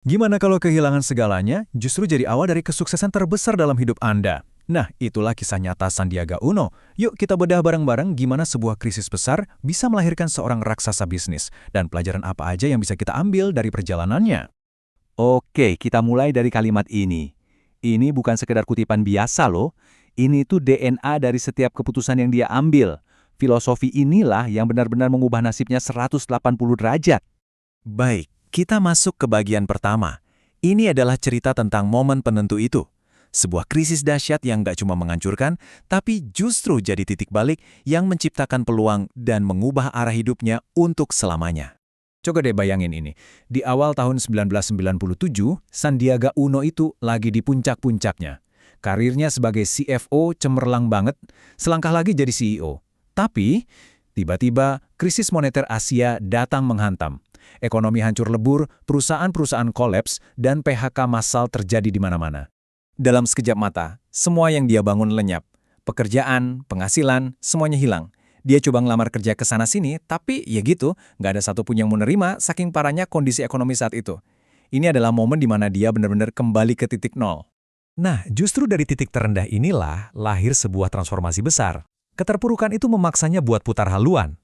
Gimana kalau kehilangan segalanya justru jadi awal dari kesuksesan terbesar dalam hidup Anda? Nah, itulah kisah nyata Sandiaga Uno. Yuk kita bedah bareng-bareng gimana sebuah krisis besar bisa melahirkan seorang raksasa bisnis, dan pelajaran apa aja yang bisa kita ambil dari perjalanannya. Oke, kita mulai dari kalimat ini. Ini bukan sekedar kutipan biasa loh. Ini tuh DNA dari setiap keputusan yang dia ambil. Filosofi inilah yang benar-benar mengubah nasibnya 180 derajat. Baik, kita masuk ke bagian pertama. Ini adalah cerita tentang momen penentu itu. Sebuah krisis dahsyat yang gak cuma menghancurkan, tapi justru jadi titik balik yang menciptakan peluang dan mengubah arah hidupnya untuk selamanya. Coba deh bayangin ini. Di awal tahun 1997, Sandiaga Uno itu lagi di puncak-puncaknya. Karirnya sebagai CFO cemerlang banget, selangkah lagi jadi CEO. Tapi, tiba-tiba krisis moneter Asia datang menghantam. Ekonomi hancur lebur, perusahaan-perusahaan kolaps, dan PHK massal terjadi di mana-mana. Dalam sekejap mata, semua yang dia bangun lenyap. Pekerjaan, penghasilan, semuanya hilang. Dia coba ngelamar kerja ke sana-sini, tapi ya gitu, nggak ada satupun yang menerima saking parahnya kondisi ekonomi saat itu. Ini adalah momen di mana dia benar-benar kembali ke titik nol. Nah, justru dari titik terendah inilah lahir sebuah transformasi besar. Keterpurukan itu memaksanya buat putar haluan.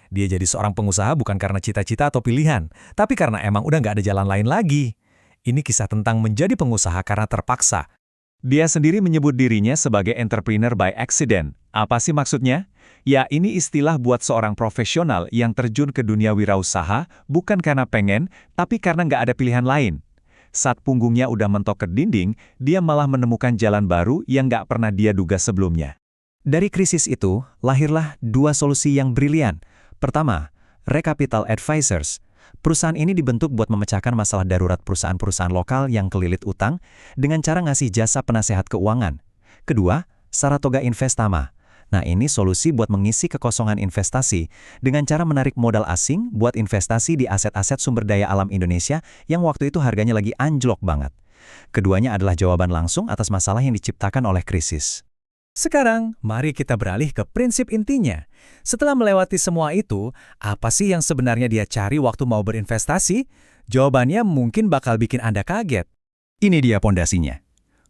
Dia jadi seorang pengusaha bukan karena cita-cita atau pilihan, tapi karena emang udah nggak ada jalan lain lagi. Ini kisah tentang menjadi pengusaha karena terpaksa. Dia sendiri menyebut dirinya sebagai entrepreneur by accident. Apa sih maksudnya? Ya, ini istilah buat seorang profesional yang terjun ke dunia wirausaha bukan karena pengen, tapi karena nggak ada pilihan lain. Saat punggungnya udah mentok ke dinding, dia malah menemukan jalan baru yang nggak pernah dia duga sebelumnya. Dari krisis itu, lahirlah dua solusi yang brilian. Pertama, Recapital Advisors. Perusahaan ini dibentuk buat memecahkan masalah darurat perusahaan-perusahaan lokal yang kelilit utang dengan cara ngasih jasa penasehat keuangan. Kedua, Saratoga Investama. Nah, ini solusi buat mengisi kekosongan investasi dengan cara menarik modal asing buat investasi di aset-aset sumber daya alam Indonesia yang waktu itu harganya lagi anjlok banget. Keduanya adalah jawaban langsung atas masalah yang diciptakan oleh krisis. Sekarang, mari kita beralih ke prinsip intinya. Setelah melewati semua itu, apa sih yang sebenarnya dia cari waktu mau berinvestasi? Jawabannya mungkin bakal bikin Anda kaget. Ini dia pondasinya.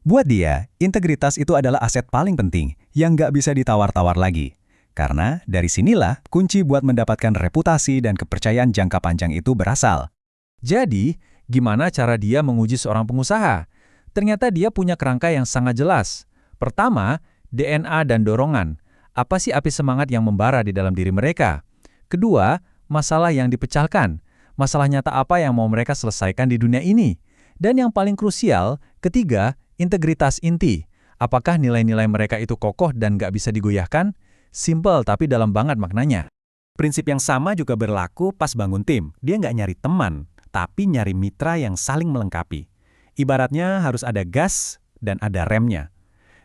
Buat dia, integritas itu adalah aset paling penting yang nggak bisa ditawar-tawar lagi. Karena dari sinilah kunci buat mendapatkan reputasi dan kepercayaan jangka panjang itu berasal. Jadi, gimana cara dia menguji seorang pengusaha? Ternyata dia punya kerangka yang sangat jelas. Pertama, DNA dan dorongan. Apa sih api semangat yang membara di dalam diri mereka? Kedua, masalah yang dipecahkan. Masalah nyata apa yang mau mereka selesaikan di dunia ini? Dan yang paling krusial, ketiga, integritas inti. Apakah nilai-nilai mereka itu kokoh dan nggak bisa digoyahkan? Simple tapi dalam banget maknanya. Prinsip yang sama juga berlaku pas bangun tim. Dia nggak nyari teman, tapi nyari mitra yang saling melengkapi. Ibaratnya harus ada gas dan ada remnya.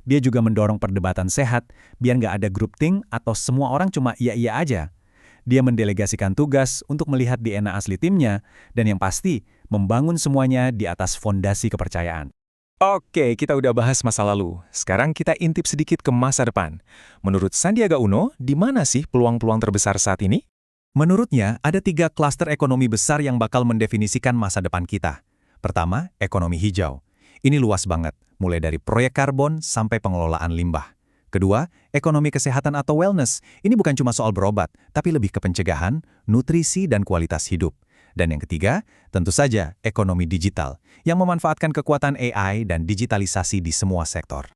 Dia juga mendorong perdebatan sehat, biar nggak ada grup think atau semua orang cuma iya-iya aja. Dia mendelegasikan tugas untuk melihat DNA asli timnya, dan yang pasti, membangun semuanya di atas fondasi kepercayaan. Oke, kita udah bahas masa lalu. Sekarang kita intip sedikit ke masa depan. Menurut Sandiaga Uno, di mana sih peluang-peluang terbesar saat ini? Menurutnya, ada 3 klaster ekonomi besar yang bakal mendefinisikan masa depan kita. Pertama, ekonomi hijau. Ini luas banget, mulai dari proyek karbon sampai pengelolaan limbah. Kedua, ekonomi kesehatan atau wellness. Ini bukan cuma soal berobat, tapi lebih ke pencegahan, nutrisi, dan kualitas hidup. Dan yang ketiga, tentu saja ekonomi digital, yang memanfaatkan kekuatan AI dan digitalisasi di semua sektor.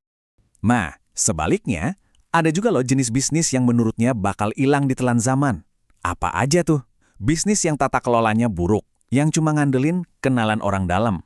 Nah, sebaliknya, ada juga loh jenis bisnis yang menurutnya bakal hilang ditelan zaman. Apa aja tuh? Bisnis yang tata kelolanya buruk, yang cuma ngandelin kenalan orang dalam.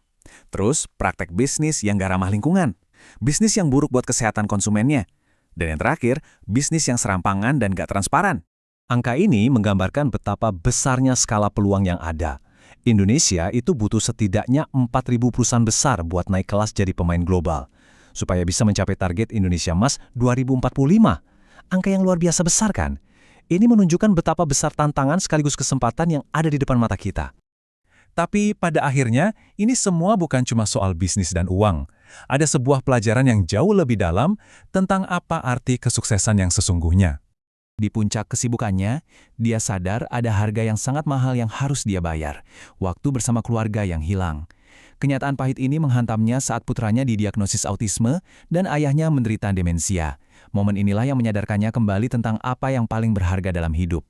Terus, praktek bisnis yang gak ramah lingkungan. Bisnis yang buruk buat kesehatan konsumennya. Dan yang terakhir, bisnis yang serampangan dan gak transparan. Angka ini menggambarkan betapa besarnya skala peluang yang ada. Indonesia itu butuh setidaknya 4.000 perusahaan besar buat naik kelas jadi pemain global. Supaya bisa mencapai target Indonesia Emas 2045. Angka yang luar biasa besar kan? Ini menunjukkan betapa besar tantangan sekaligus kesempatan yang ada di depan mata kita. Tapi pada akhirnya, ini semua bukan cuma soal bisnis dan uang. Ada sebuah pelajaran yang jauh lebih dalam tentang apa arti kesuksesan yang sesungguhnya. Di puncak kesibukannya, dia sadar ada harga yang sangat mahal yang harus dia bayar. Waktu bersama keluarga yang hilang. Kenyataan pahit ini menghantamnya saat putranya didiagnosis autisme dan ayahnya menderita demensia. Momen inilah yang menyadarkannya kembali tentang apa yang paling berharga dalam hidup.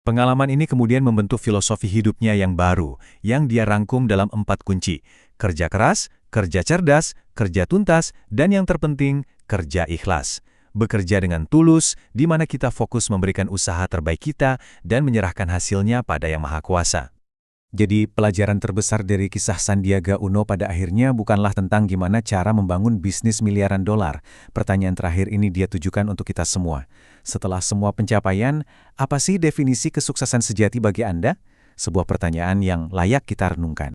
Pengalaman ini kemudian membentuk filosofi hidupnya yang baru, yang dia rangkum dalam 4 kunci. Kerja keras, kerja cerdas, kerja tuntas, dan yang terpenting, kerja ikhlas. Bekerja dengan tulus, di mana kita fokus memberikan usaha terbaik kita dan menyerahkan hasilnya pada Yang Maha Kuasa. Jadi, pelajaran terbesar dari kisah Sandiaga Uno pada akhirnya bukanlah tentang gimana cara membangun bisnis miliaran dolar. Pertanyaan terakhir ini dia tujukan untuk kita semua. Setelah semua pencapaian, apa sih definisi kesuksesan sejati bagi Anda? Sebuah pertanyaan yang layak kita renungkan.